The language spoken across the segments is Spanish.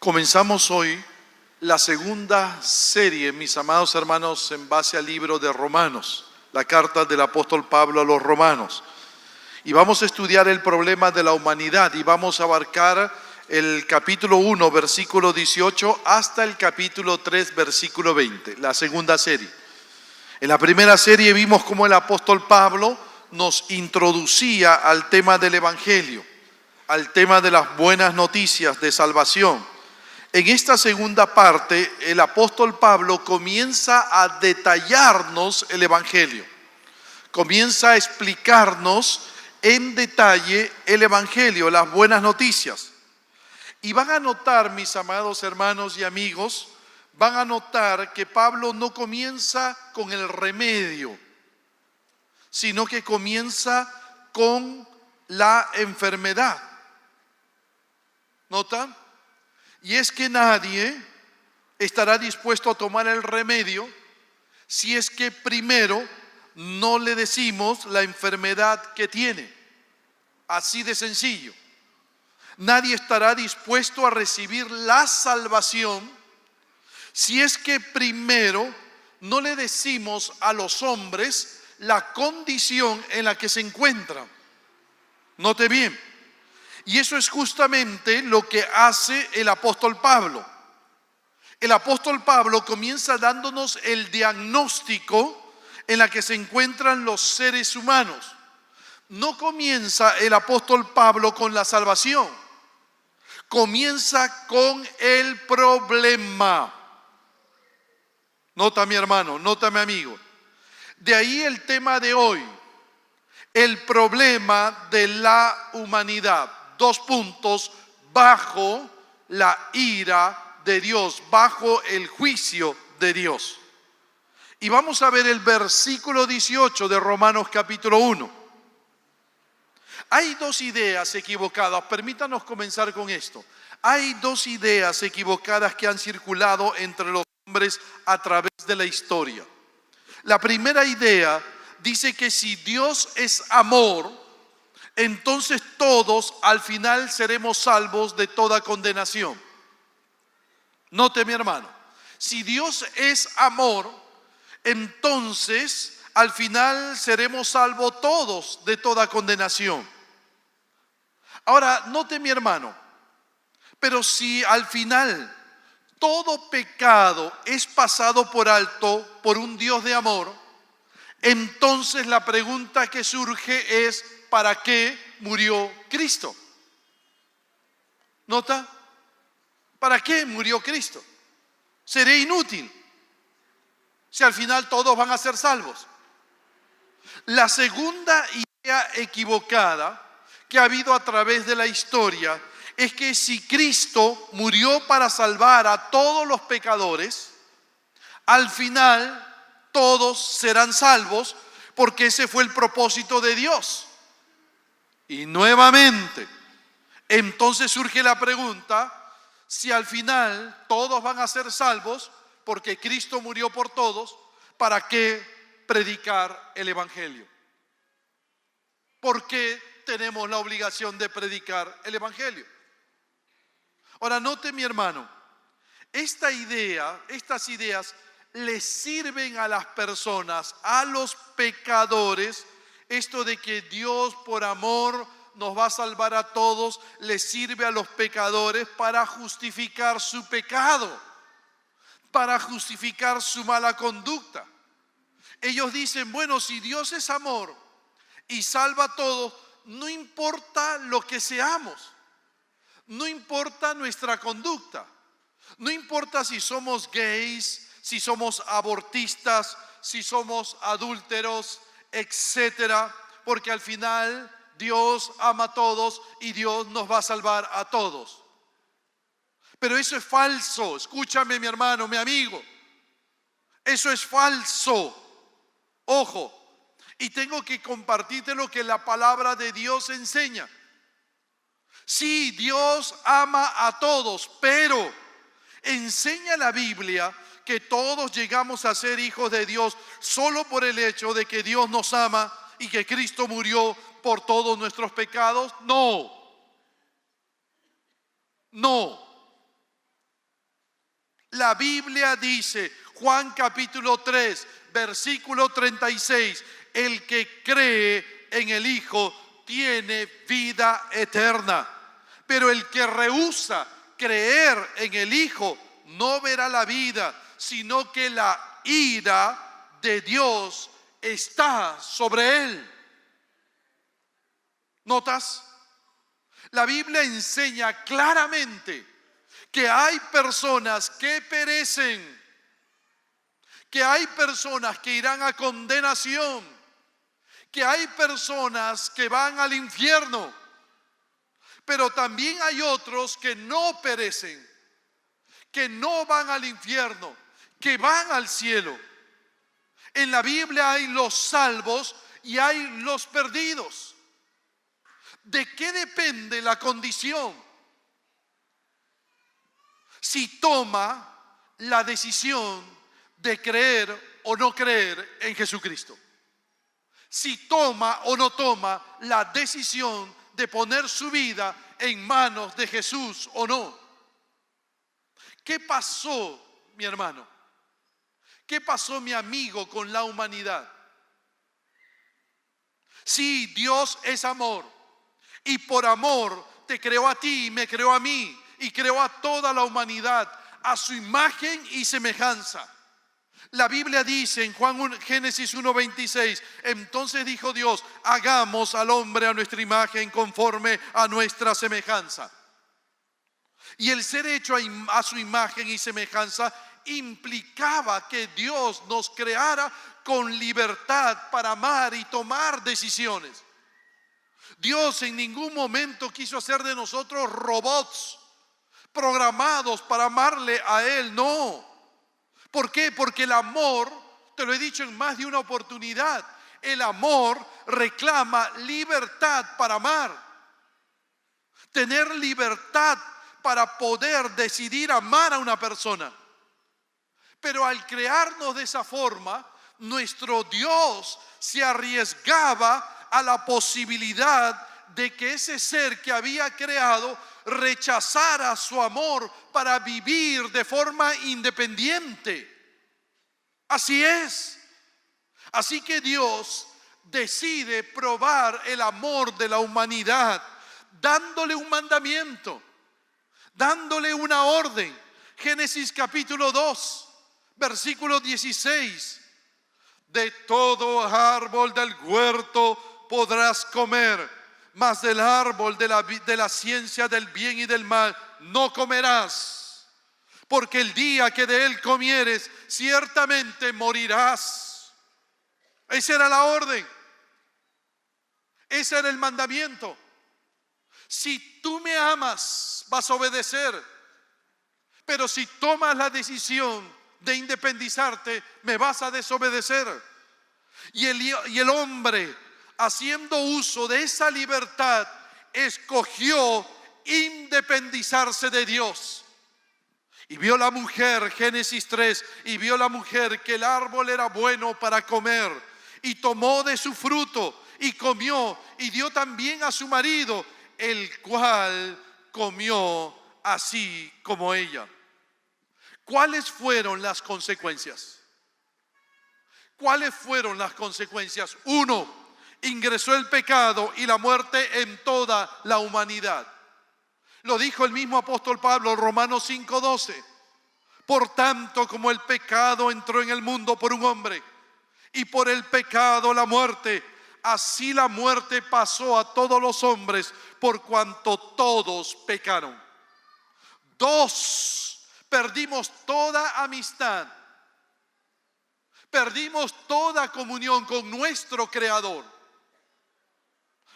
Comenzamos hoy la segunda serie, mis amados hermanos, en base al libro de Romanos, la carta del apóstol Pablo a los romanos. Y vamos a estudiar el problema de la humanidad y vamos a abarcar el capítulo 1, versículo 18, hasta el capítulo 3, versículo 20, la segunda serie. En la primera serie vimos cómo el apóstol Pablo nos introducía al tema del evangelio, al tema de las buenas noticias de salvación. En esta segunda parte, el apóstol Pablo comienza a detallarnos el evangelio, comienza a explicarnos en detalle el evangelio, las buenas noticias. Y van a notar, mis amados hermanos y amigos, van a notar que Pablo no comienza con el remedio, sino que comienza con la enfermedad. ¿Notan? Y es que nadie estará dispuesto a tomar el remedio si es que primero no le decimos la enfermedad que tiene. Así de sencillo. Nadie estará dispuesto a recibir la salvación si es que primero no le decimos a los hombres la condición en la que se encuentran. Note bien. Y eso es justamente lo que hace el apóstol Pablo. El apóstol Pablo comienza dándonos el diagnóstico en la que se encuentran los seres humanos. No comienza el apóstol Pablo con la salvación. Comienza con el problema. Nota mi hermano, nota mi amigo. De ahí el tema de hoy, el problema de la humanidad. 2 puntos, bajo la ira de Dios, bajo el juicio de Dios. Y vamos a ver el versículo 18 de Romanos capítulo 1. Hay 2 ideas equivocadas, permítanos comenzar con esto. Hay 2 ideas equivocadas que han circulado entre los hombres a través de la historia. La primera idea dice que si Dios es amor, entonces todos al final seremos salvos de toda condenación. Note mi hermano, si Dios es amor, entonces al final seremos salvos todos de toda condenación. Ahora, note mi hermano, pero si al final todo pecado es pasado por alto por un Dios de amor, entonces la pregunta que surge es: ¿para qué murió Cristo? ¿Nota? ¿Para qué murió Cristo? Sería inútil si al final todos van a ser salvos. La segunda idea equivocada que ha habido a través de la historia es que si Cristo murió para salvar a todos los pecadores, al final todos serán salvos, porque ese fue el propósito de Dios. Y nuevamente, entonces surge la pregunta: si al final todos van a ser salvos porque Cristo murió por todos, ¿para qué predicar el evangelio? ¿Por qué tenemos la obligación de predicar el evangelio? Ahora, note mi hermano, estas ideas le sirven a las personas, a los pecadores. Esto de que Dios por amor nos va a salvar a todos, le sirve a los pecadores para justificar su pecado, para justificar su mala conducta. Ellos dicen: bueno, si Dios es amor y salva a todos, no importa lo que seamos, no importa nuestra conducta, no importa si somos gays, si somos abortistas, si somos adúlteros, etcétera, porque al final Dios ama a todos y Dios nos va a salvar a todos. Pero eso es falso. Escúchame, mi hermano, mi amigo. Eso es falso. Ojo. Y tengo que compartirte lo que la palabra de Dios enseña. Sí, Dios ama a todos, pero enseña la Biblia que todos llegamos a ser hijos de Dios solo por el hecho de que Dios nos ama y que Cristo murió por todos nuestros pecados. No. la Biblia dice, Juan capítulo 3, versículo 36, el que cree en el Hijo tiene vida eterna. Pero el que rehúsa creer en el Hijo no verá la vida, sino que la ira de Dios está sobre él. ¿Notas? La Biblia enseña claramente que hay personas que perecen, que hay personas que irán a condenación, que hay personas que van al infierno, pero también hay otros que no perecen, que no van al infierno, que van al cielo. En la Biblia hay los salvos y hay los perdidos. ¿De qué depende la condición? Si toma la decisión de creer o no creer en Jesucristo. Si toma o no toma la decisión de poner su vida en manos de Jesús o no. ¿Qué pasó, mi hermano? ¿Qué pasó, mi amigo, con la humanidad? Sí, Dios es amor. Y por amor te creó a ti y me creó a mí. Y creó a toda la humanidad a su imagen y semejanza. La Biblia dice en Génesis 1:26, entonces dijo Dios, hagamos al hombre a nuestra imagen conforme a nuestra semejanza. Y el ser hecho a su imagen y semejanza implicaba que Dios nos creara con libertad para amar y tomar decisiones. Dios en ningún momento quiso hacer de nosotros robots programados para amarle a Él, no. ¿Por qué? Porque el amor, te lo he dicho en más de una oportunidad, el amor reclama libertad para amar. Tener libertad para poder decidir amar a una persona. Pero al crearnos de esa forma, nuestro Dios se arriesgaba a la posibilidad de que ese ser que había creado rechazara su amor para vivir de forma independiente. Así es. Así que Dios decide probar el amor de la humanidad, dándole un mandamiento, dándole una orden. Génesis capítulo 2, versículo 16. De todo árbol del huerto podrás comer, mas del árbol de la ciencia del bien y del mal no comerás, porque el día que de él comieres ciertamente morirás. Esa era la orden, ese era el mandamiento. Si tú me amas, vas a obedecer, pero si tomas la decisión de independizarte, me vas a desobedecer. Y el hombre, haciendo uso de esa libertad, escogió independizarse de Dios. Y vio la mujer, Génesis 3, y vio la mujer que el árbol era bueno para comer, y tomó de su fruto, y comió, y dio también a su marido, el cual comió así como ella. ¿Cuáles fueron las consecuencias? ¿Cuáles fueron las consecuencias? 1, ingresó el pecado y la muerte en toda la humanidad. Lo dijo el mismo apóstol Pablo, Romanos 5:12. Por tanto, como el pecado entró en el mundo por un hombre, y por el pecado la muerte, así la muerte pasó a todos los hombres, por cuanto todos pecaron. 2, perdimos toda amistad. Perdimos toda comunión con nuestro Creador.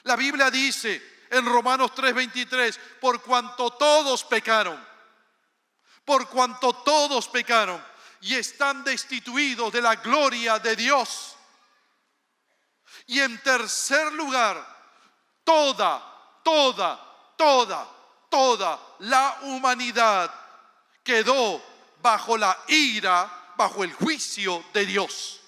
La Biblia dice en Romanos 3:23, por cuanto todos pecaron, y están destituidos de la gloria de Dios. Y en tercer lugar, toda la humanidad quedó bajo la ira, bajo el juicio de Dios.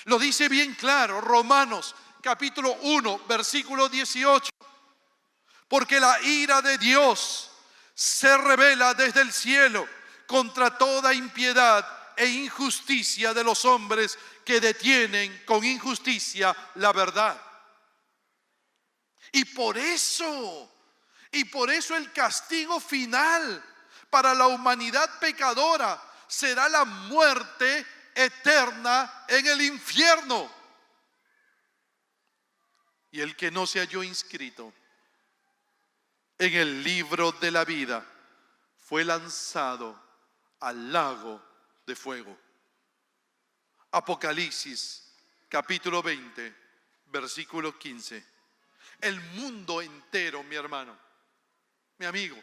Lo dice bien claro Romanos capítulo 1, versículo 18. Porque la ira de Dios se revela desde el cielo contra toda impiedad e injusticia de los hombres que detienen con injusticia la verdad. Y por eso el castigo final para la humanidad pecadora será la muerte eterna en el infierno. Y el que no se halló inscrito en el libro de la vida fue lanzado al lago de fuego. Apocalipsis capítulo 20, versículo 15. El mundo entero, mi hermano, mi amigo,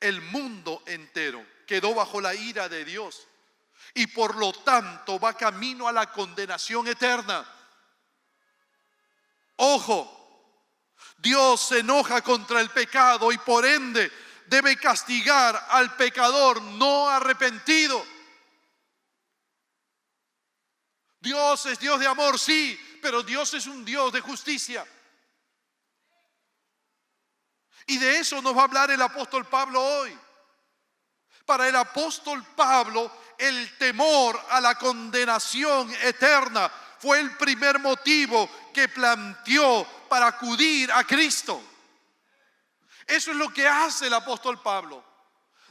el mundo entero quedó bajo la ira de Dios y por lo tanto va camino a la condenación eterna. Ojo, Dios se enoja contra el pecado y por ende debe castigar al pecador no arrepentido. Dios es Dios de amor, sí, pero Dios es un Dios de justicia. Y de eso nos va a hablar el apóstol Pablo hoy. Para el apóstol Pablo, el temor a la condenación eterna fue el primer motivo que planteó para acudir a Cristo. Eso es lo que hace el apóstol Pablo.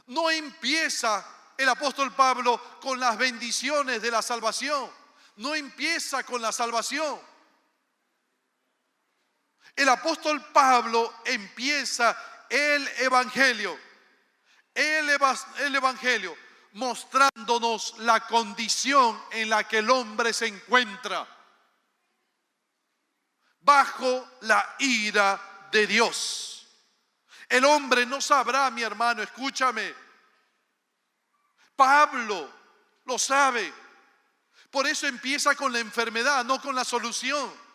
No empieza el apóstol Pablo con las bendiciones de la salvación. No empieza con la salvación. El apóstol Pablo empieza el evangelio mostrándonos la condición en la que el hombre se encuentra bajo la ira de Dios. El hombre no sabrá, mi hermano, escúchame. Pablo lo sabe. Por eso empieza con la enfermedad, no con la solución.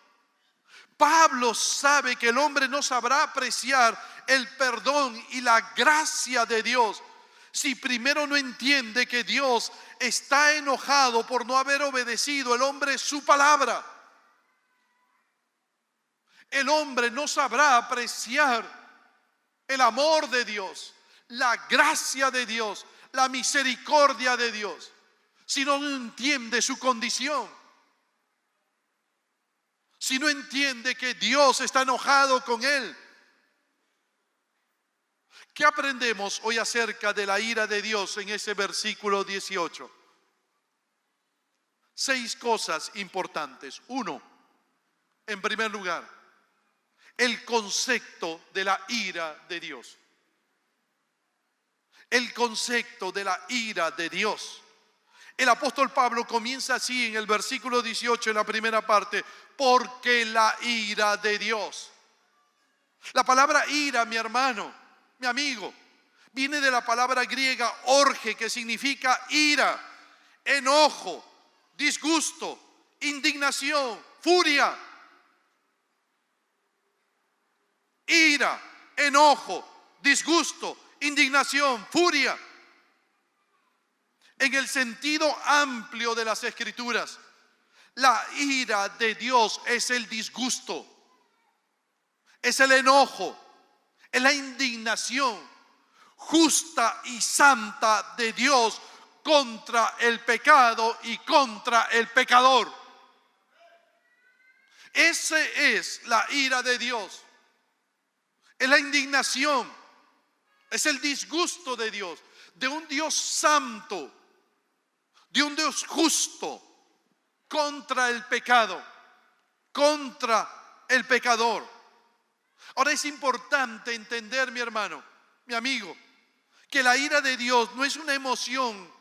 Pablo sabe que el hombre no sabrá apreciar el perdón y la gracia de Dios si primero no entiende que Dios está enojado por no haber obedecido el hombre su palabra. El hombre no sabrá apreciar el amor de Dios, la gracia de Dios, la misericordia de Dios, si no entiende su condición. Si no entiende que Dios está enojado con él. ¿Qué aprendemos hoy acerca de la ira de Dios en ese versículo 18? 6 cosas importantes. 1, en primer lugar, el concepto de la ira de Dios. El concepto de la ira de Dios. El apóstol Pablo comienza así en el versículo 18, en la primera parte, porque la ira de Dios. La palabra ira, mi hermano, mi amigo, viene de la palabra griega orge, que significa ira, enojo, disgusto, indignación, furia. Ira, enojo, disgusto, indignación, furia. En el sentido amplio de las Escrituras, la ira de Dios es el disgusto, es el enojo, es la indignación justa y santa de Dios contra el pecado y contra el pecador. Ese es la ira de Dios, es la indignación, es el disgusto de Dios, de un Dios santo, de un Dios justo contra el pecado, contra el pecador. Ahora es importante entender, mi hermano, mi amigo, que la ira de Dios no es una emoción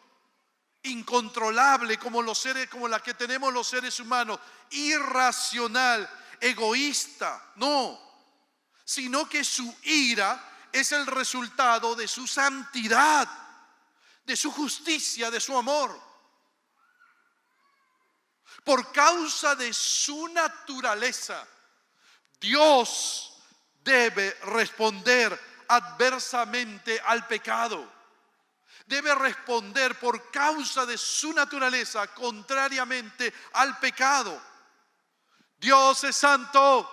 incontrolable como la que tenemos los seres humanos, irracional, egoísta, no, sino que su ira es el resultado de su santidad, de su justicia, de su amor. Por causa de su naturaleza, Dios debe responder adversamente al pecado. Debe responder por causa de su naturaleza contrariamente al pecado. Dios es santo.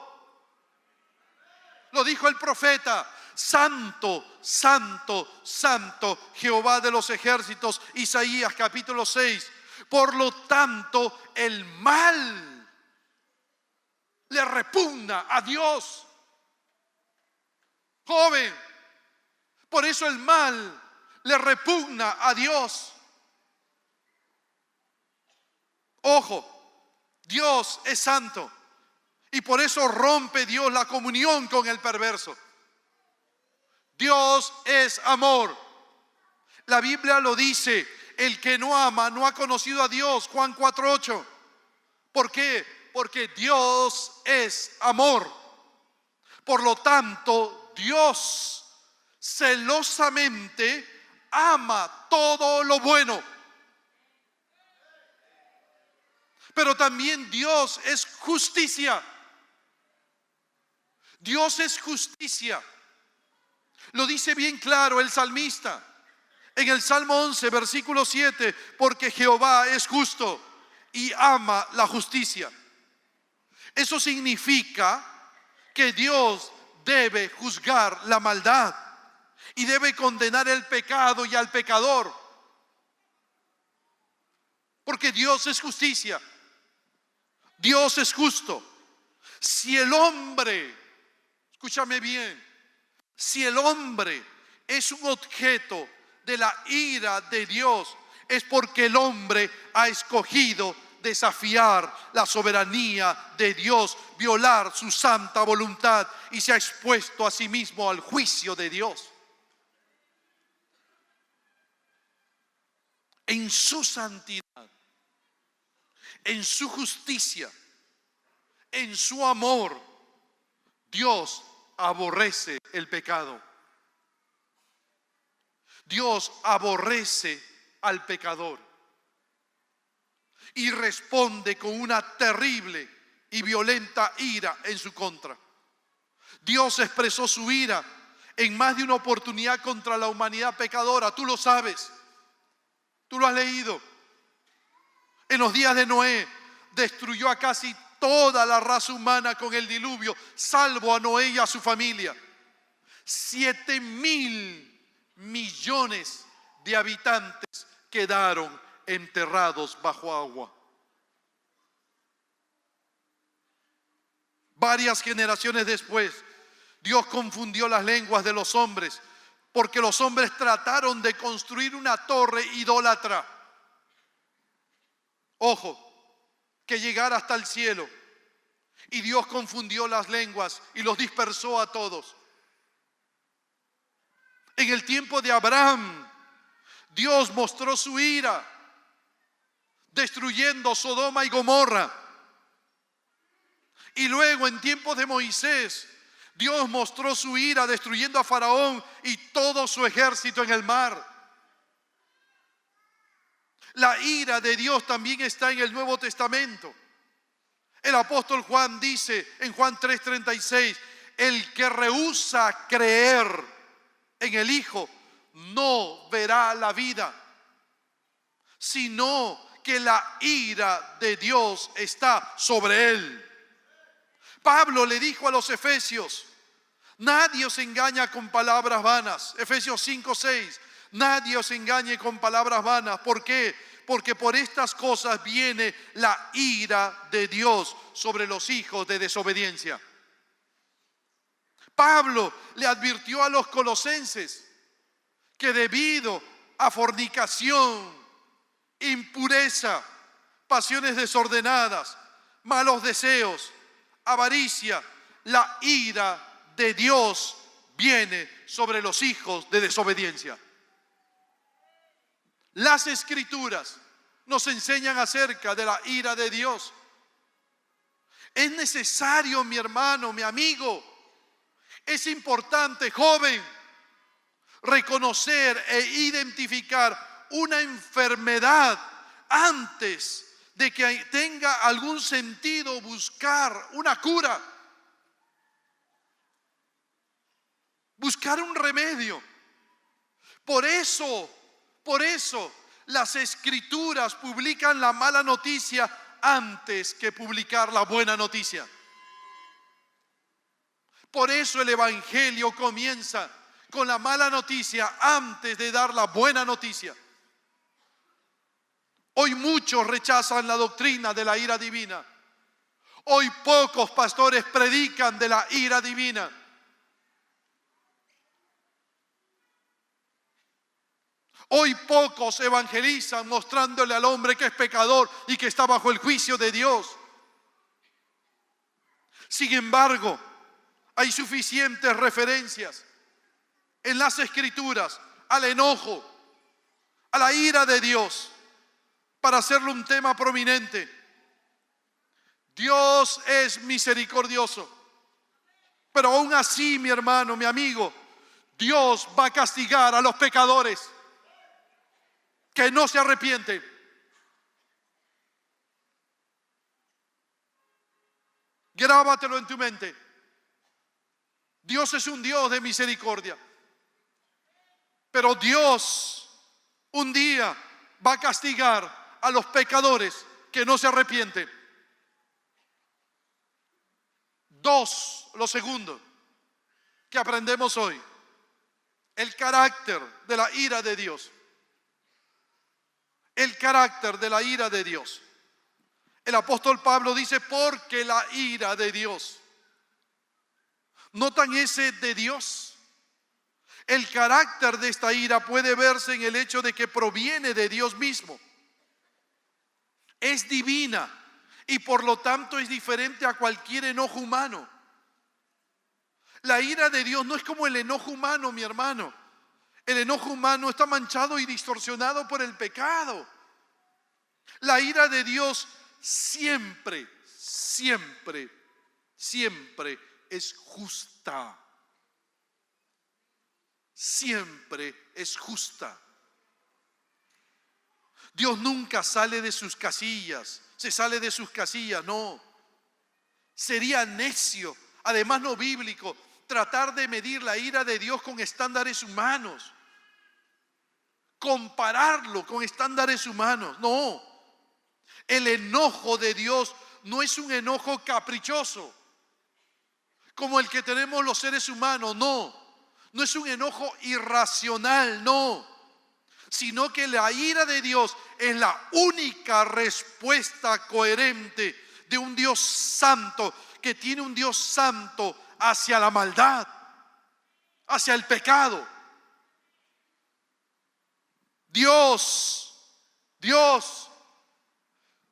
Lo dijo el profeta: santo, santo, santo, Jehová de los ejércitos. Isaías capítulo 6. Por lo tanto, el mal le repugna a Dios. Joven, por eso el mal le repugna a Dios. Ojo, Dios es santo y por eso rompe Dios la comunión con el perverso. Dios es amor. La Biblia lo dice, el que no ama no ha conocido a Dios, Juan 4:8. ¿Por qué? Porque Dios es amor. Por lo tanto, Dios celosamente ama todo lo bueno. Pero también Dios es justicia. Dios es justicia. Lo dice bien claro el salmista en el Salmo 11, versículo 7, porque Jehová es justo y ama la justicia. Eso significa que Dios debe juzgar la maldad y debe condenar el pecado y al pecador. Porque Dios es justicia. Dios es justo. Si el hombre, escúchame bien, si el hombre es un objeto de la ira de Dios, es porque el hombre ha escogido desafiar la soberanía de Dios, violar su santa voluntad y se ha expuesto a sí mismo al juicio de Dios. En su santidad, en su justicia, en su amor, Dios aborrece el pecado. Dios aborrece al pecador y responde con una terrible y violenta ira en su contra. Dios expresó su ira en más de una oportunidad contra la humanidad pecadora. Tú lo sabes, tú lo has leído. En los días de Noé destruyó a casi toda la raza humana con el diluvio, salvo a Noé y a su familia. 7,000 millones de habitantes quedaron enterrados bajo agua. Varias generaciones después, Dios confundió las lenguas de los hombres, porque los hombres trataron de construir una torre idólatra. Ojo, que llegara hasta el cielo. Y Dios confundió las lenguas y los dispersó a todos. En el tiempo de Abraham, Dios mostró su ira, destruyendo Sodoma y Gomorra. Y luego en tiempos de Moisés, Dios mostró su ira, destruyendo a Faraón y todo su ejército en el mar. La ira de Dios también está en el Nuevo Testamento. El apóstol Juan dice en Juan 3:36, el que rehúsa creer en el Hijo no verá la vida, sino que la ira de Dios está sobre él. Pablo le dijo a los efesios, nadie os engaña con palabras vanas. Efesios 5:6, nadie os engañe con palabras vanas. ¿Por qué? Porque por estas cosas viene la ira de Dios sobre los hijos de desobediencia. Pablo le advirtió a los colosenses que debido a fornicación, impureza, pasiones desordenadas, malos deseos, avaricia, la ira de Dios viene sobre los hijos de desobediencia. Las Escrituras nos enseñan acerca de la ira de Dios. Es necesario, mi hermano, mi amigo, es importante, joven, reconocer e identificar una enfermedad antes de que tenga algún sentido buscar una cura, buscar un remedio. Por eso las Escrituras publican la mala noticia antes que publicar la buena noticia. Por eso el Evangelio comienza con la mala noticia antes de dar la buena noticia. Hoy muchos rechazan la doctrina de la ira divina. Hoy pocos pastores predican de la ira divina. Hoy pocos evangelizan mostrándole al hombre que es pecador y que está bajo el juicio de Dios. Sin embargo, hay suficientes referencias en las Escrituras al enojo, a la ira de Dios, para hacerlo un tema prominente. Dios es misericordioso, pero aún así, mi hermano, mi amigo, Dios va a castigar a los pecadores que no se arrepienten. Grábatelo en tu mente. Dios es un Dios de misericordia, pero Dios un día va a castigar a los pecadores que no se arrepienten. Dos, lo segundo que aprendemos hoy, el carácter de la ira de Dios. El carácter de la ira de Dios. El apóstol Pablo dice, porque la ira de Dios. ¿Notan ese de Dios? El carácter de esta ira puede verse en el hecho de que proviene de Dios mismo. Es divina y por lo tanto es diferente a cualquier enojo humano. La ira de Dios no es como el enojo humano, mi hermano. El enojo humano está manchado y distorsionado por el pecado. La ira de Dios siempre es justa. Siempre es justa. Dios nunca sale de sus casillas, se sale de sus casillas, no. Sería necio, además no bíblico, tratar de medir la ira de Dios con estándares humanos. Compararlo con estándares humanos, no. El enojo de Dios no es un enojo caprichoso, como el que tenemos los seres humanos, no. No es un enojo irracional, no. Sino que la ira de Dios es la única respuesta coherente de un Dios santo, que tiene un Dios santo hacia la maldad, hacia el pecado. Dios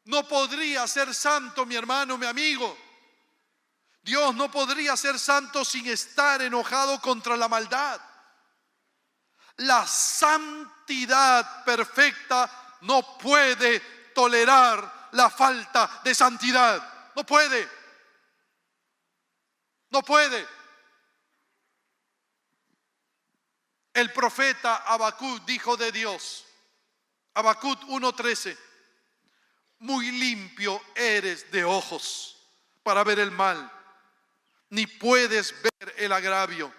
no podría ser santo, mi hermano, mi amigo. Dios no podría ser santo sin estar enojado contra la maldad. La santidad perfecta no puede tolerar la falta de santidad. No puede. No puede. El profeta Habacuc dijo de Dios, Habacuc 1:13, muy limpio eres de ojos para ver el mal, ni puedes ver el agravio.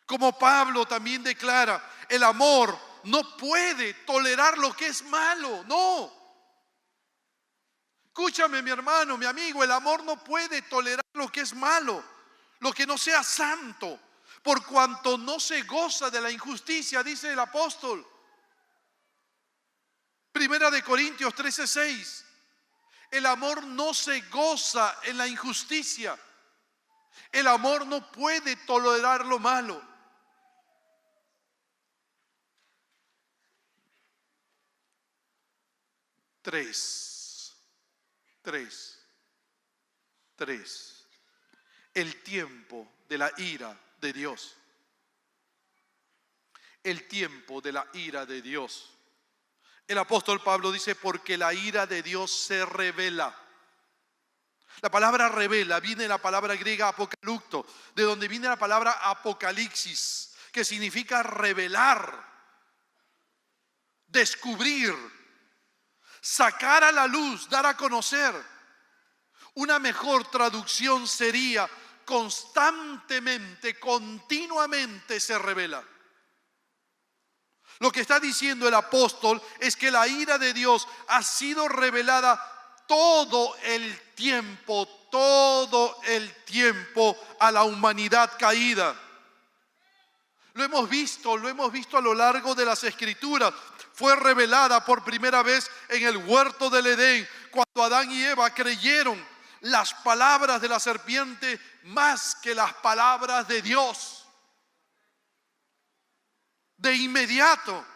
Como Pablo también declara, el amor no puede tolerar lo que es malo, no. Escúchame, mi hermano, mi amigo, el amor no puede tolerar lo que es malo, lo que no sea santo, por cuanto no se goza de la injusticia, dice el apóstol. Primera de Corintios 13:6. El amor no se goza en la injusticia. El amor no puede tolerar lo malo. Tres. El tiempo de la ira de Dios. El tiempo de la ira de Dios. El apóstol Pablo dice, porque la ira de Dios se revela. La palabra revela viene de la palabra griega apocalypto, de donde viene la palabra apocalipsis, que significa revelar, descubrir, sacar a la luz, dar a conocer. Una mejor traducción sería constantemente, continuamente se revela. Lo que está diciendo el apóstol es que la ira de Dios ha sido revelada todo el tiempo a la humanidad caída. Lo hemos visto a lo largo de las Escrituras. Fue revelada por primera vez en el huerto del Edén, cuando Adán y Eva creyeron las palabras de la serpiente más que las palabras de Dios. De inmediato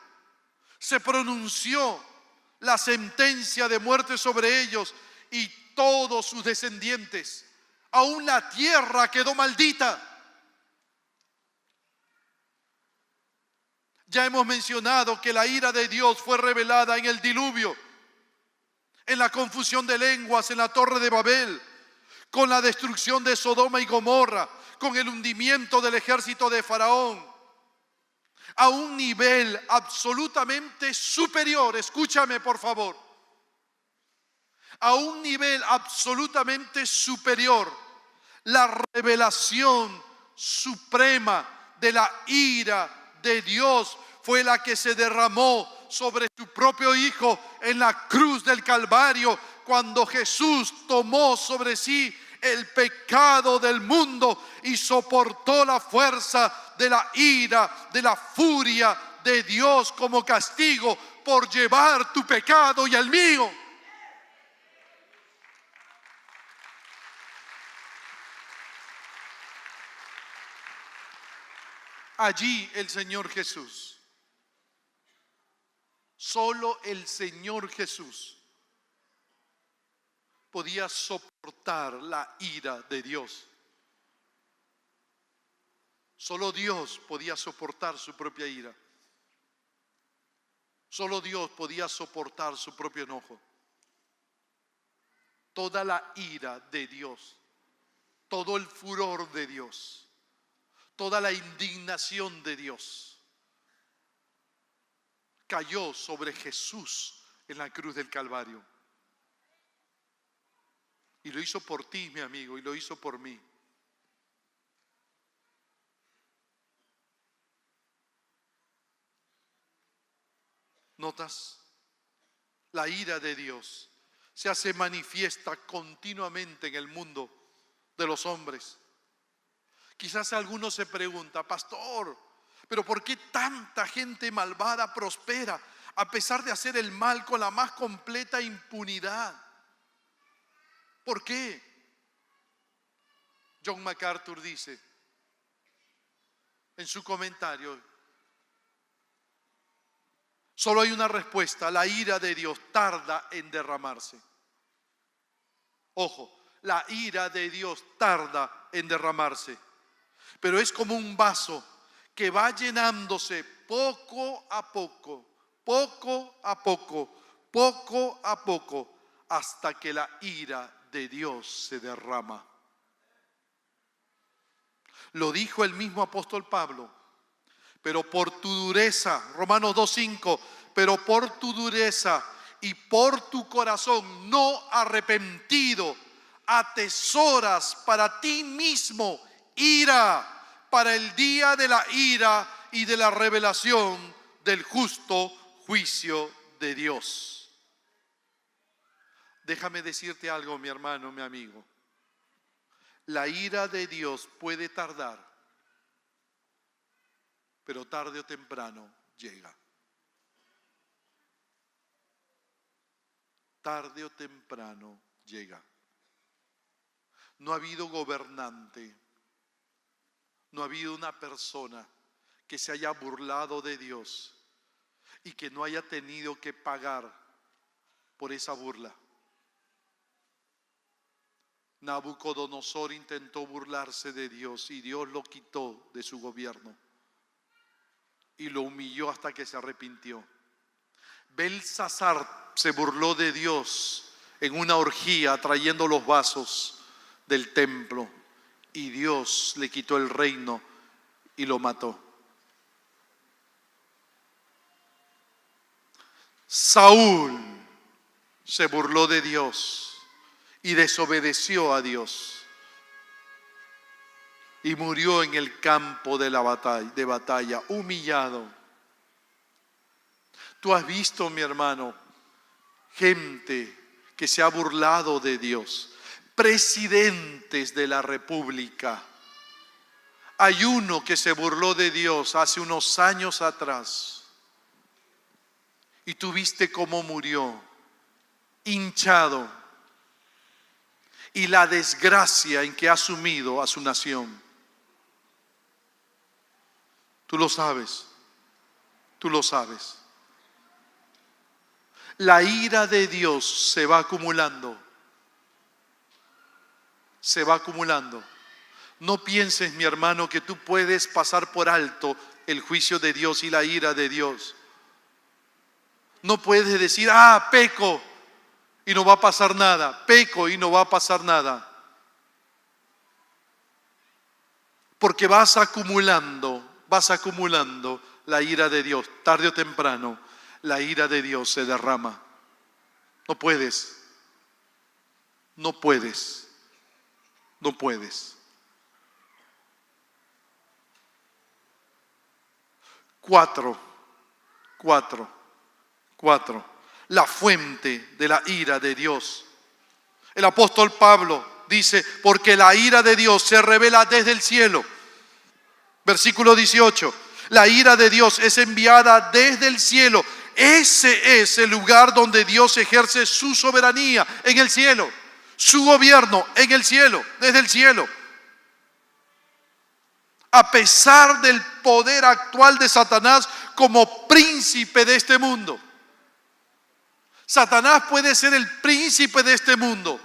se pronunció la sentencia de muerte sobre ellos y todos sus descendientes. Aún la tierra quedó maldita. Ya hemos mencionado que la ira de Dios fue revelada en el diluvio, en la confusión de lenguas, en la Torre de Babel, con la destrucción de Sodoma y Gomorra, con el hundimiento del ejército de Faraón, a un nivel absolutamente superior. Escúchame, por favor. A un nivel absolutamente superior, la revelación suprema de la ira de Dios fue la que se derramó sobre su propio Hijo en la cruz del Calvario, cuando Jesús tomó sobre sí el pecado del mundo y soportó la fuerza de la ira, de la furia de Dios como castigo por llevar tu pecado y el mío. Allí el Señor Jesús, solo el Señor Jesús podía soportar la ira de Dios. Solo Dios podía soportar su propia ira. Solo Dios podía soportar su propio enojo. Toda la ira de Dios, todo el furor de Dios, toda la indignación de Dios cayó sobre Jesús en la cruz del Calvario. Y lo hizo por ti, mi amigo, y lo hizo por mí. ¿Notas? La ira de Dios se hace manifiesta continuamente en el mundo de los hombres. Quizás alguno se pregunta: pastor, ¿pero por qué tanta gente malvada prospera a pesar de hacer el mal con la más completa impunidad? ¿Por qué? John MacArthur dice en su comentario: solo hay una respuesta: la ira de Dios tarda en derramarse. Ojo, la ira de Dios tarda en derramarse, pero es como un vaso que va llenándose poco a poco, poco a poco, poco a poco, hasta que la ira de Dios se derrama. Lo dijo el mismo apóstol Pablo: pero por tu dureza, Romanos 2:5, pero por tu dureza y por tu corazón no arrepentido, atesoras para ti mismo ira para el día de la ira y de la revelación del justo juicio de Dios. Déjame decirte algo, mi hermano, mi amigo. La ira de Dios puede tardar, pero tarde o temprano llega. Tarde o temprano llega. No ha habido gobernante, no ha habido una persona que se haya burlado de Dios y que no haya tenido que pagar por esa burla. Nabucodonosor intentó burlarse de Dios y Dios lo quitó de su gobierno y lo humilló hasta que se arrepintió. Belsasar se burló de Dios en una orgía trayendo los vasos del templo y Dios le quitó el reino y lo mató. Saúl se burló de Dios y desobedeció a Dios y murió en el campo de batalla, humillado. Tú has visto, mi hermano, gente que se ha burlado de Dios, presidentes de la República Hay uno que se burló de Dios hace unos años atrás. Y tú viste cómo murió, hinchado, y la desgracia en que ha sumido a su nación. Tú lo sabes, tú lo sabes. La ira de Dios se va acumulando, se va acumulando. No pienses, mi hermano, que tú puedes pasar por alto el juicio de Dios y la ira de Dios. No puedes decir, peco y no va a pasar nada, peco y no va a pasar nada. Porque vas acumulando la ira de Dios. Tarde o temprano, la ira de Dios se derrama. No puedes, no puedes, no puedes. 4. La fuente de la ira de Dios. El apóstol Pablo dice, porque la ira de Dios se revela desde el cielo. Versículo 18. La ira de Dios es enviada desde el cielo. Ese es el lugar donde Dios ejerce su soberanía, en el cielo. Su gobierno en el cielo, desde el cielo. A pesar del poder actual de Satanás como príncipe de este mundo. Satanás puede ser el príncipe de este mundo,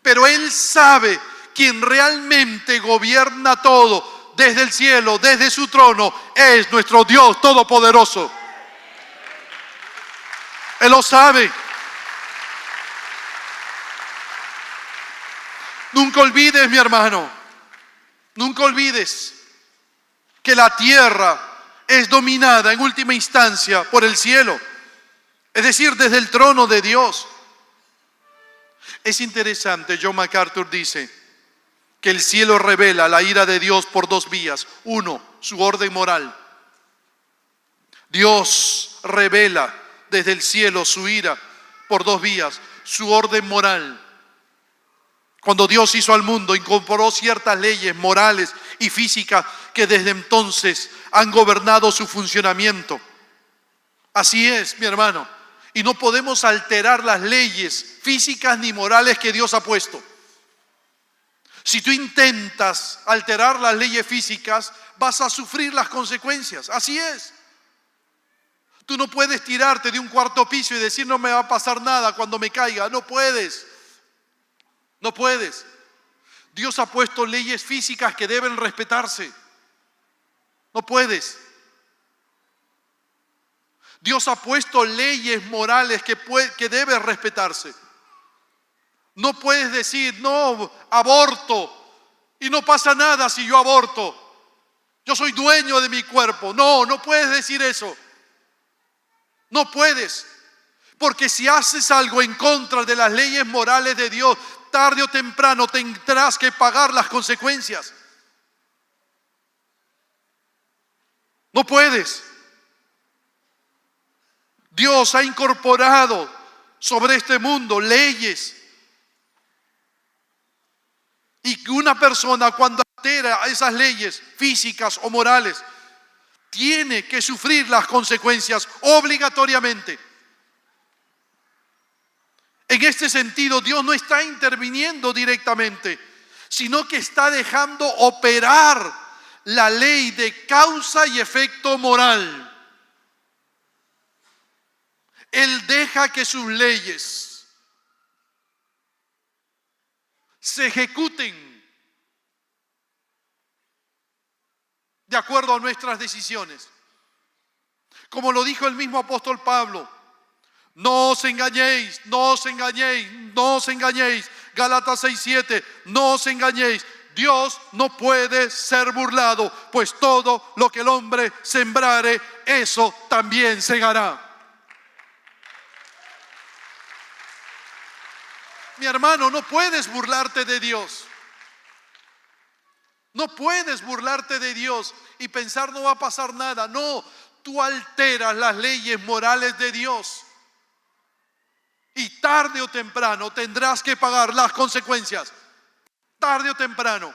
pero él sabe quién realmente gobierna todo desde el cielo, desde su trono, es nuestro Dios Todopoderoso. Él lo sabe. Nunca olvides, mi hermano, nunca olvides que la tierra es dominada en última instancia por el cielo, es decir, desde el trono de Dios. Es interesante, John MacArthur dice que el cielo revela la ira de Dios por 2 vías. 1, su orden moral. Dios revela desde el cielo su ira por 2 vías. Su orden moral. Cuando Dios hizo al mundo, incorporó ciertas leyes morales y físicas que desde entonces han gobernado su funcionamiento. Así es, mi hermano. Y no podemos alterar las leyes físicas ni morales que Dios ha puesto. Si tú intentas alterar las leyes físicas, vas a sufrir las consecuencias. Así es. Tú no puedes tirarte de un 4º piso y decir no me va a pasar nada cuando me caiga. No puedes. No puedes. Dios ha puesto leyes físicas que deben respetarse. No puedes. Dios ha puesto leyes morales que deben respetarse. No puedes decir, no, aborto y no pasa nada si yo aborto. Yo soy dueño de mi cuerpo. No, no puedes decir eso. No puedes. Porque si haces algo en contra de las leyes morales de Dios, tarde o temprano tendrás que pagar las consecuencias. No puedes. Dios ha incorporado sobre este mundo leyes. Y que una persona cuando altera esas leyes físicas o morales, tiene que sufrir las consecuencias obligatoriamente. En este sentido, Dios no está interviniendo directamente, sino que está dejando operar la ley de causa y efecto moral. Él deja que sus leyes se ejecuten de acuerdo a nuestras decisiones. Como lo dijo el mismo apóstol Pablo, no os engañéis, no os engañéis, no os engañéis. Gálatas 6:7, no os engañéis. Dios no puede ser burlado, pues todo lo que el hombre sembrare, eso también segará. Mi hermano, no puedes burlarte de Dios. No puedes burlarte de Dios y pensar no va a pasar nada. No, tú alteras las leyes morales de Dios. Y tarde o temprano tendrás que pagar las consecuencias. Tarde o temprano.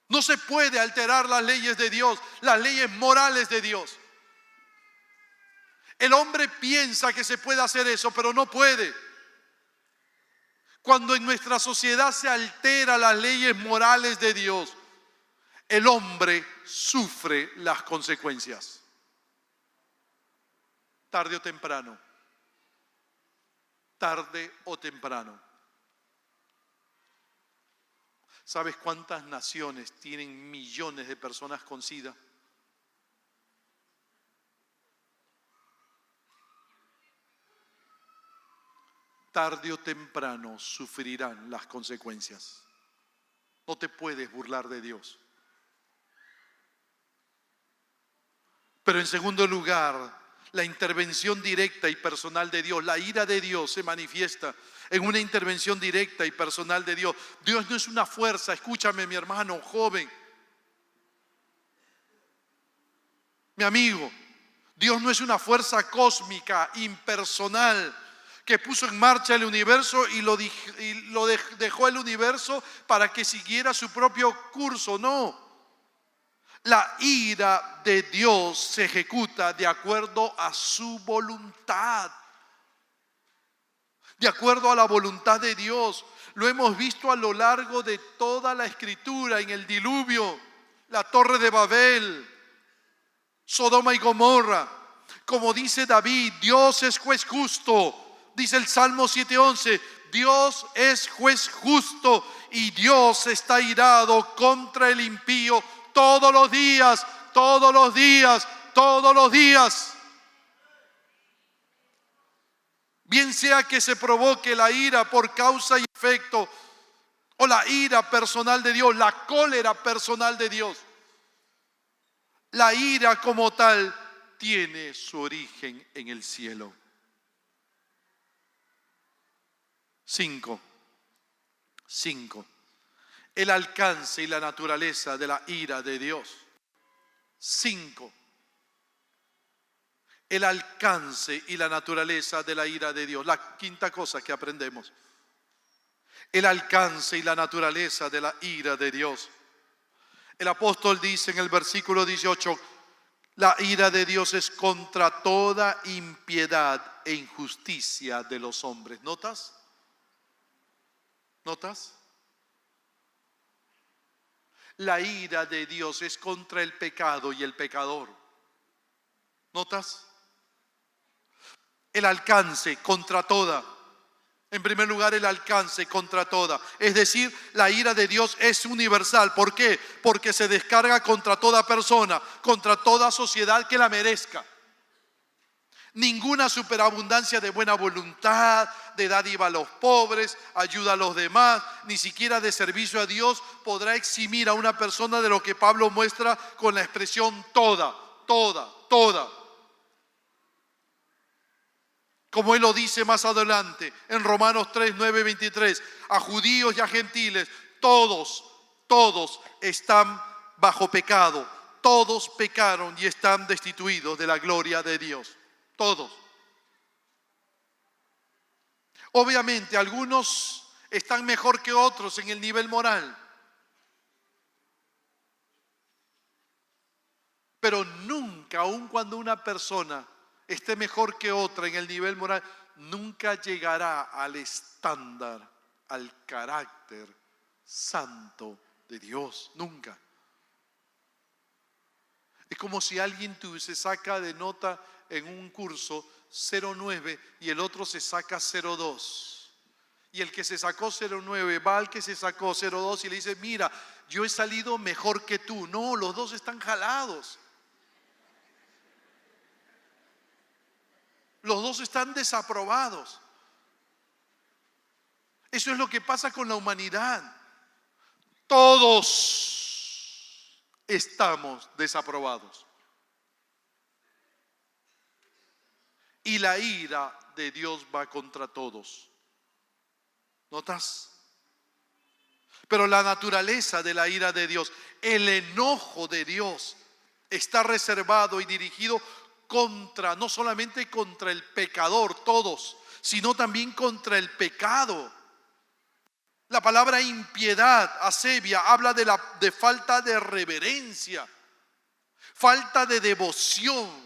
No se puede alterar las leyes de Dios, las leyes morales de Dios. El hombre piensa que se puede hacer eso, pero no puede. Cuando en nuestra sociedad se altera las leyes morales de Dios, el hombre sufre las consecuencias. Tarde o temprano. Tarde o temprano. ¿Sabes cuántas naciones tienen millones de personas con SIDA? Tarde o temprano sufrirán las consecuencias. No te puedes burlar de Dios. Pero en segundo lugar, la intervención directa y personal de Dios, la ira de Dios se manifiesta en una intervención directa y personal de Dios. Dios no es una fuerza, escúchame mi hermano joven, mi amigo, Dios no es una fuerza cósmica, impersonal, que puso en marcha el universo y dejó el universo para que siguiera su propio curso. No. La ira de Dios se ejecuta de acuerdo a su voluntad. De acuerdo a la voluntad de Dios. Lo hemos visto a lo largo de toda la Escritura, en el diluvio, la Torre de Babel, Sodoma y Gomorra. Como dice David, Dios es juez justo. Dice el Salmo 7:11, Dios es juez justo y Dios está irado contra el impío todos los días, todos los días, todos los días. Bien sea que se provoque la ira por causa y efecto, o la ira personal de Dios, la cólera personal de Dios. La ira como tal tiene su origen en el cielo. 5. El alcance y la naturaleza de la ira de Dios. 5. El alcance y la naturaleza de la ira de Dios. La quinta cosa que aprendemos. El alcance y la naturaleza de la ira de Dios. El apóstol dice en el versículo 18, la ira de Dios es contra toda impiedad e injusticia de los hombres. ¿Notas? ¿Notas? La ira de Dios es contra el pecado y el pecador. ¿Notas? El alcance contra toda. En primer lugar, el alcance contra toda. Es decir, la ira de Dios es universal. ¿Por qué? Porque se descarga contra toda persona, contra toda sociedad que la merezca. Ninguna superabundancia de buena voluntad, de dádiva a los pobres, ayuda a los demás, ni siquiera de servicio a Dios podrá eximir a una persona de lo que Pablo muestra con la expresión toda. Como él lo dice más adelante en Romanos 3, 9, 23, a judíos y a gentiles, todos están bajo pecado, todos pecaron y están destituidos de la gloria de Dios. Todos. Obviamente, algunos están mejor que otros en el nivel moral. Pero nunca, aun cuando una persona esté mejor que otra en el nivel moral, nunca llegará al estándar, al carácter santo de Dios. Nunca. Es como si alguien se saca de nota en un curso 0,9 y el otro se saca 0,2. Y el que se sacó 0,9 va al que se sacó 0,2 y le dice, mira, yo he salido mejor que tú. No, los dos están jalados. Los dos están desaprobados. Eso es lo que pasa con la humanidad. Todos estamos desaprobados. Y la ira de Dios va contra todos. ¿Notas? Pero la naturaleza de la ira de Dios, el enojo de Dios, está reservado y dirigido contra, no solamente contra el pecador, todos, sino también contra el pecado. La palabra impiedad, asebia, habla de falta de reverencia, falta de devoción,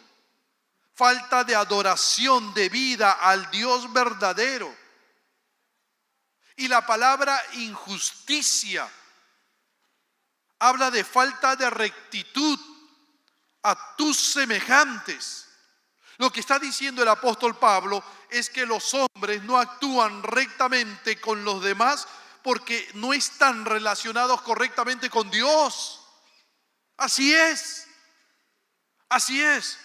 falta de adoración debida al Dios verdadero. Y la palabra injusticia habla de falta de rectitud a tus semejantes. Lo que está diciendo el apóstol Pablo es que los hombres no actúan rectamente con los demás porque no están relacionados correctamente con Dios. Así es. Así es.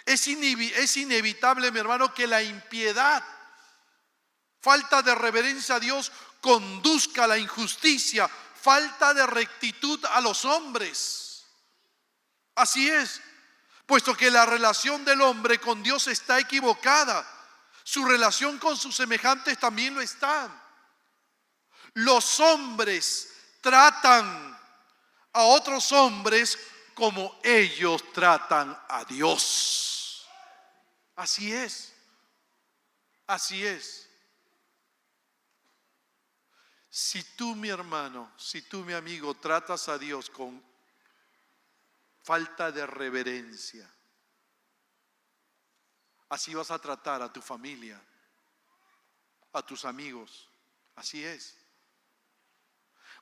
Es inevitable, mi hermano, que la impiedad, falta de reverencia a Dios, conduzca a la injusticia, falta de rectitud a los hombres. Así es, puesto que la relación del hombre con Dios está equivocada, su relación con sus semejantes también lo está. Los hombres tratan a otros hombres como ellos tratan a Dios. Así es. Así es. Si tú, mi hermano, si tú, mi amigo, tratas a Dios con falta de reverencia, así vas a tratar a tu familia, a tus amigos. Así es.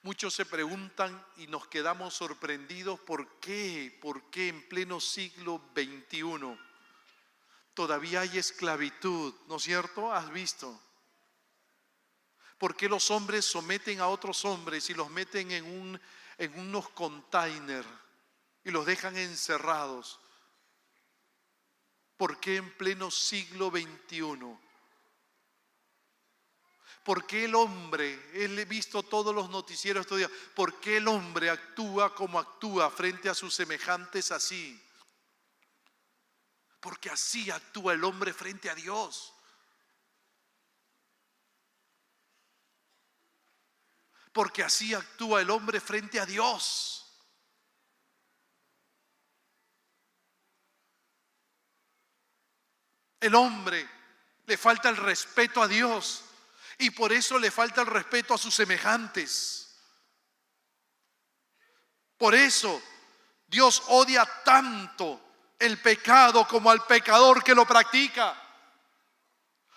Muchos se preguntan y nos quedamos sorprendidos por qué en pleno siglo XXI todavía hay esclavitud, ¿no es cierto? ¿Has visto? ¿Por qué los hombres someten a otros hombres y los meten en unos containers y los dejan encerrados? ¿Por qué en pleno siglo XXI? ¿Por qué el hombre, he visto todos los noticieros estos días, por qué el hombre actúa como actúa frente a sus semejantes así? Porque así actúa el hombre frente a Dios. Porque así actúa el hombre frente a Dios. El hombre le falta el respeto a Dios y por eso le falta el respeto a sus semejantes. Por eso Dios odia tanto el pecado como al pecador que lo practica.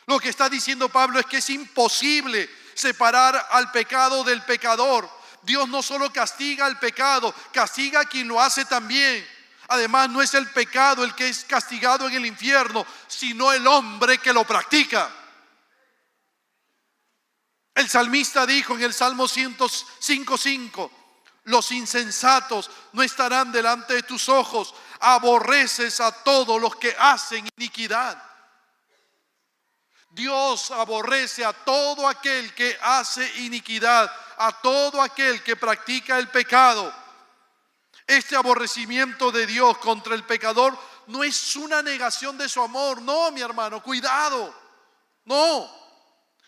Lo que está diciendo Pablo es que es imposible separar al pecado del pecador. Dios no solo castiga al pecado, castiga a quien lo hace también. Además, no es el pecado el que es castigado en el infierno, sino el hombre que lo practica. El salmista dijo en el Salmo 105:5: los insensatos no estarán delante de tus ojos, aborreces a todos los que hacen iniquidad. Dios aborrece a todo aquel que hace iniquidad, a todo aquel que practica el pecado. Este aborrecimiento de Dios contra el pecador no es una negación de su amor. No, mi hermano, cuidado. No.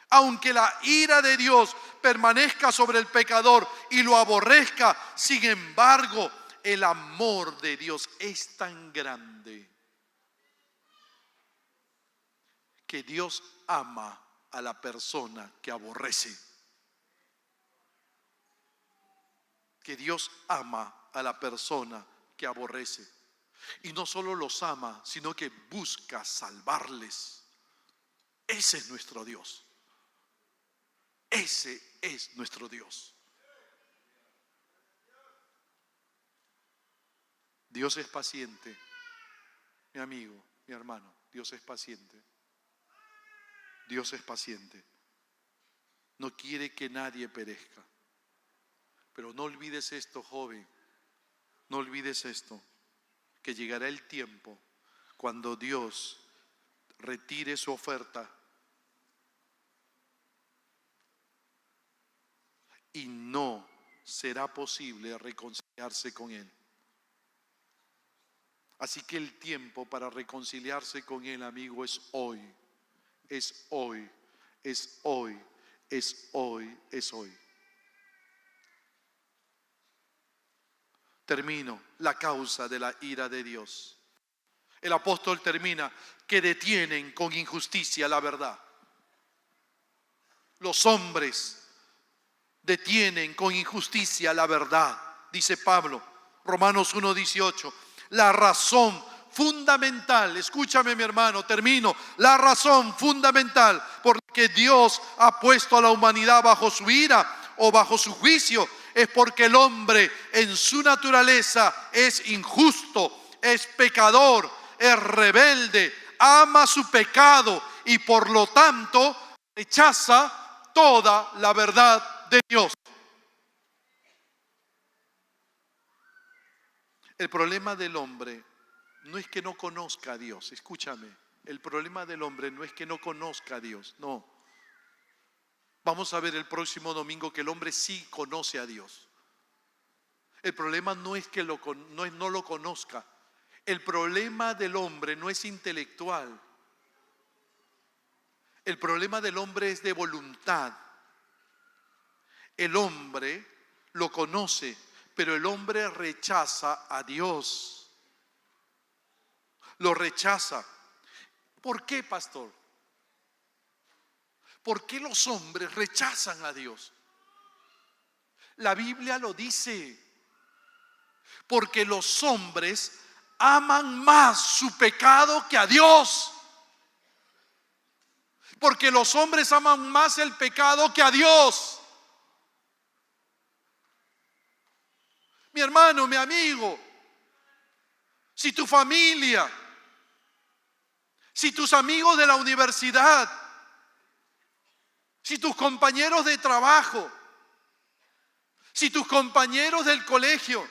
Aunque la ira de Dios permanezca sobre el pecador y lo aborrezca, sin embargo, el amor de Dios es tan grande que Dios ama a la persona que aborrece. Que Dios ama a la persona que aborrece. Y no solo los ama, sino que busca salvarles. Ese es nuestro Dios. Ese es nuestro Dios. Dios es paciente, mi amigo, mi hermano. Dios es paciente. Dios es paciente. No quiere que nadie perezca. Pero no olvides esto, joven. No olvides esto, que llegará el tiempo cuando Dios retire su oferta y no será posible reconciliarse con Él. Así que el tiempo para reconciliarse con Él, amigo, es hoy. Es hoy, es hoy, es hoy, es hoy. Termino. La causa de la ira de Dios. El apóstol termina: que detienen con injusticia la verdad. Los hombres detienen con injusticia la verdad, dice Pablo, Romanos 1:18. La razón fundamental, escúchame mi hermano, termino, la razón fundamental por la que Dios ha puesto a la humanidad bajo su ira o bajo su juicio es porque el hombre en su naturaleza es injusto, es pecador, es rebelde, ama su pecado y por lo tanto rechaza toda la verdad de Dios. El problema del hombre no es que no conozca a Dios, escúchame, el problema del hombre no es que no conozca a Dios, no. Vamos a ver el próximo domingo que el hombre sí conoce a Dios. El problema no es que no lo conozca. El problema del hombre no es intelectual. El problema del hombre es de voluntad. El hombre lo conoce, pero el hombre rechaza a Dios. Lo rechaza. ¿Por qué, pastor? ¿Por qué los hombres rechazan a Dios? La Biblia lo dice. Porque los hombres aman más su pecado que a Dios. Porque los hombres aman más el pecado que a Dios. Mi hermano, mi amigo, si tu familia, si tus amigos de la universidad, si tus compañeros de trabajo, si tus compañeros del colegio,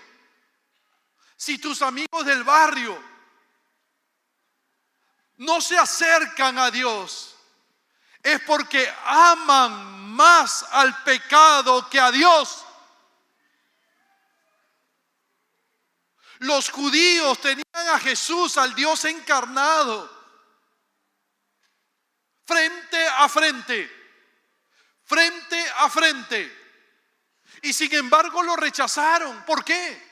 si tus amigos del barrio no se acercan a Dios, es porque aman más al pecado que a Dios. Los judíos tenían a Jesús, al Dios encarnado, frente a frente, frente a frente. Y sin embargo lo rechazaron. ¿Por qué?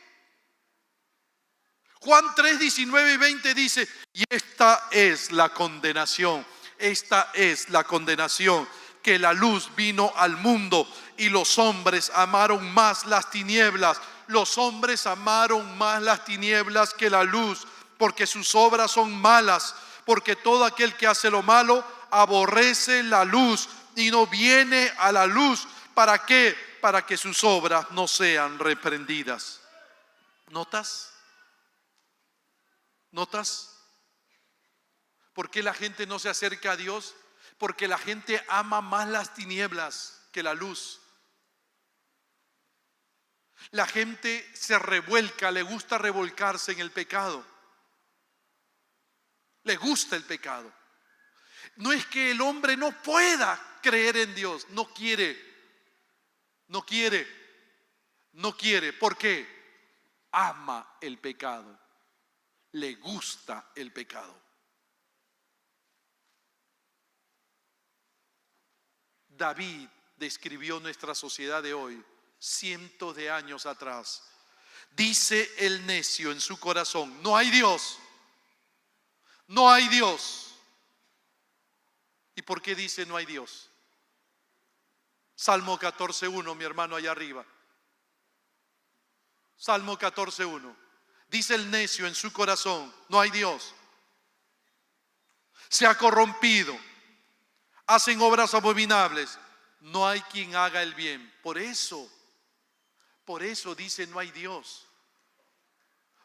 Juan 3, 19 y 20 dice: y esta es la condenación, esta es la condenación, que la luz vino al mundo y los hombres amaron más las tinieblas. Los hombres amaron más las tinieblas que la luz, porque sus obras son malas, porque todo aquel que hace lo malo aborrece la luz y no viene a la luz. ¿Para qué? Para que sus obras no sean reprendidas. ¿Notas? ¿Notas? ¿Por qué la gente no se acerca a Dios? Porque la gente ama más las tinieblas que la luz. La gente se revuelca, le gusta revolcarse en el pecado. Le gusta el pecado. No es que el hombre no pueda creer en Dios, no quiere. No quiere. No quiere. ¿Por qué? Ama el pecado. Le gusta el pecado. David describió nuestra sociedad de hoy cientos de años atrás. Dice el necio en su corazón: no hay Dios, no hay Dios. ¿Y por qué dice no hay Dios? Salmo 14:1, mi hermano allá arriba. Salmo 14:1. Dice el necio en su corazón: no hay Dios. Se ha corrompido, hacen obras abominables, no hay quien haga el bien. Por eso dice no hay Dios.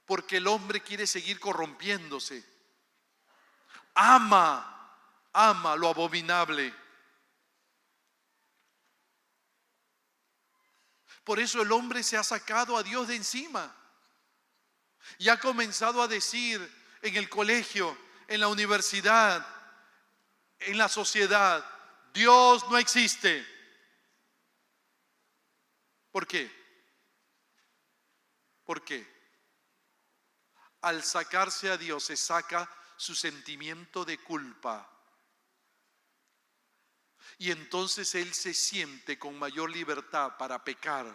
Porque el hombre quiere seguir corrompiéndose. Ama lo abominable. Por eso el hombre se ha sacado a Dios de encima. Y ha comenzado a decir en el colegio, en la universidad, en la sociedad: Dios no existe. ¿Por qué? ¿Por qué? Al sacarse a Dios se saca su sentimiento de culpa. Y entonces él se siente con mayor libertad para pecar,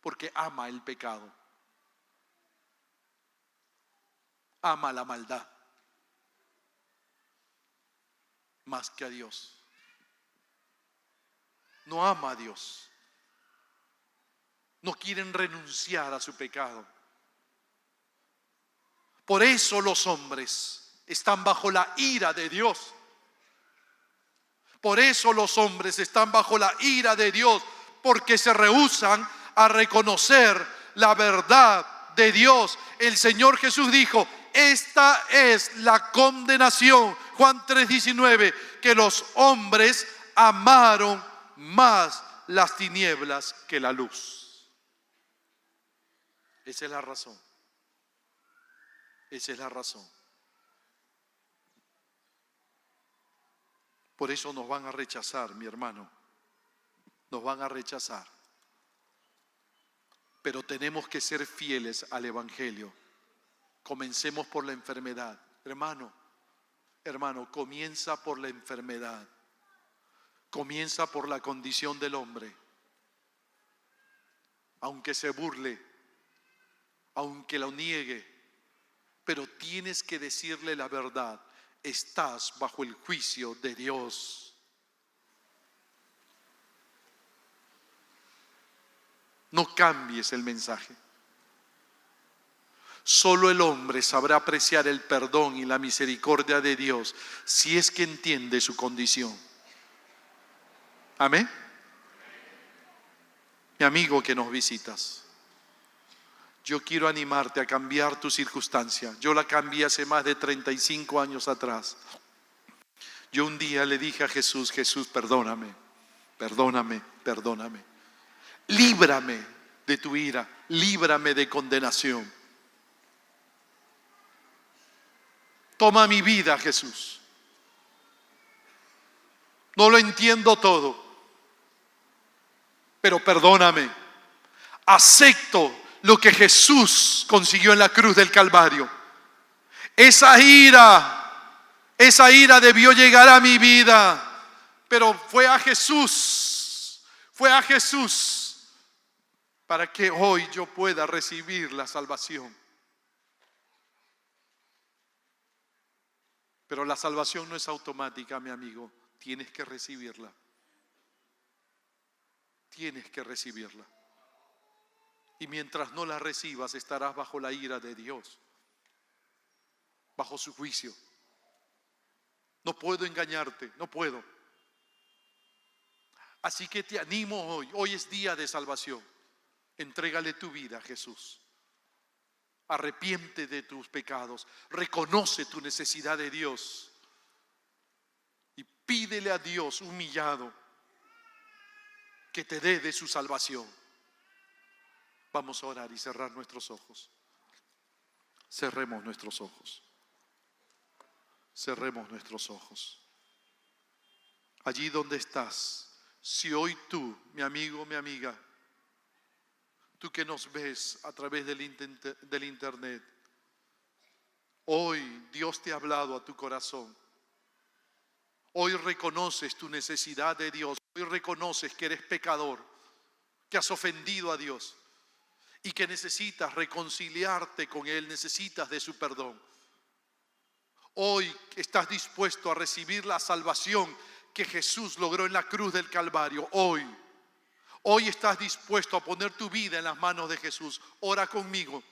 porque ama el pecado. Ama la maldad más que a Dios. No ama a Dios. No quieren renunciar a su pecado. Por eso los hombres están bajo la ira de Dios. Por eso los hombres están bajo la ira de Dios, porque se rehúsan a reconocer la verdad de Dios. El Señor Jesús dijo: esta es la condenación, Juan 3:19, que los hombres amaron más las tinieblas que la luz. Esa es la razón. Esa es la razón. Por eso nos van a rechazar, mi hermano. Nos van a rechazar. Pero tenemos que ser fieles al Evangelio. Comencemos por la enfermedad. Hermano, comienza por la enfermedad. Comienza por la condición del hombre. Aunque se burle, aunque lo niegue, pero tienes que decirle la verdad. Estás bajo el juicio de Dios. No cambies el mensaje. Solo el hombre sabrá apreciar el perdón y la misericordia de Dios si es que entiende su condición. Amén. Mi amigo que nos visitas, yo quiero animarte a cambiar tu circunstancia. Yo la cambié hace más de 35 años atrás. Yo un día le dije a Jesús: Jesús, perdóname, perdóname, perdóname. Líbrame de tu ira, líbrame de condenación. Toma mi vida, Jesús. No lo entiendo todo, pero perdóname. Acepto lo que Jesús consiguió en la cruz del Calvario. Esa ira debió llegar a mi vida, pero fue a Jesús para que hoy yo pueda recibir la salvación. Pero la salvación no es automática, mi amigo. Tienes que recibirla. Tienes que recibirla. Y mientras no la recibas, estarás bajo la ira de Dios, bajo su juicio. No puedo engañarte, no puedo. Así que te animo hoy es día de salvación. Entrégale tu vida a Jesús. Arrepiente de tus pecados, reconoce tu necesidad de Dios y pídele a Dios humillado que te dé de su salvación. Vamos a orar y cerrar nuestros ojos. Cerremos nuestros ojos. Cerremos nuestros ojos. Allí donde estás, si hoy tú, mi amigo, mi amiga, tú que nos ves a través del internet, hoy Dios te ha hablado a tu corazón. Hoy reconoces tu necesidad de Dios. Hoy reconoces que eres pecador, que has ofendido a Dios y que necesitas reconciliarte con Él, necesitas de su perdón. Hoy estás dispuesto a recibir la salvación que Jesús logró en la cruz del Calvario. Hoy estás dispuesto a poner tu vida en las manos de Jesús. Ora conmigo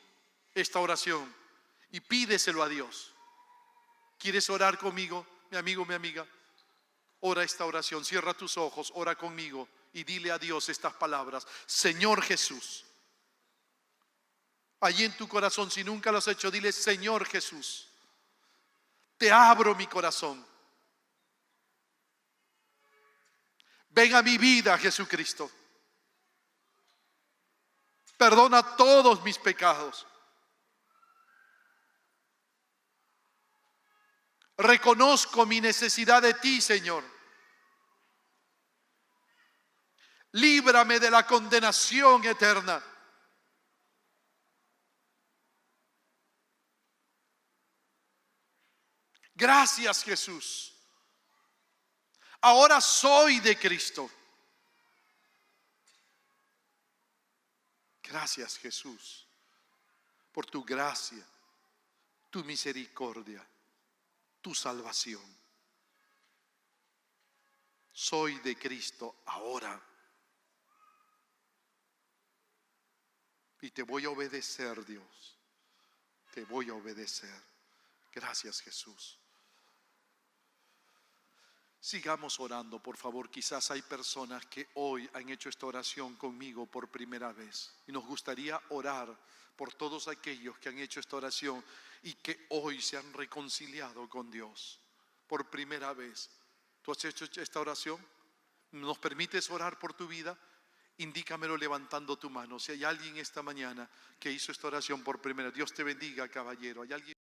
esta oración y pídeselo a Dios. ¿Quieres orar conmigo, mi amigo, mi amiga? Ora esta oración, cierra tus ojos, ora conmigo y dile a Dios estas palabras. Señor Jesús, allí en tu corazón, si nunca lo has hecho, dile: Señor Jesús, te abro mi corazón. Ven a mi vida, Jesucristo. Perdona todos mis pecados. Reconozco mi necesidad de ti, Señor. Líbrame de la condenación eterna. Gracias, Jesús. Ahora soy de Cristo. Gracias, Jesús, por tu gracia, tu misericordia, tu salvación. Soy de Cristo ahora. Y te voy a obedecer, Dios. Te voy a obedecer. Gracias, Jesús. Sigamos orando, por favor. Quizás hay personas que hoy han hecho esta oración conmigo por primera vez. Y nos gustaría orar por todos aquellos que han hecho esta oración y que hoy se han reconciliado con Dios por primera vez. ¿Tú has hecho esta oración? ¿Nos permites orar por tu vida? Indícamelo levantando tu mano. Si hay alguien esta mañana que hizo esta oración por primera vez, Dios te bendiga, caballero. ¿Hay alguien?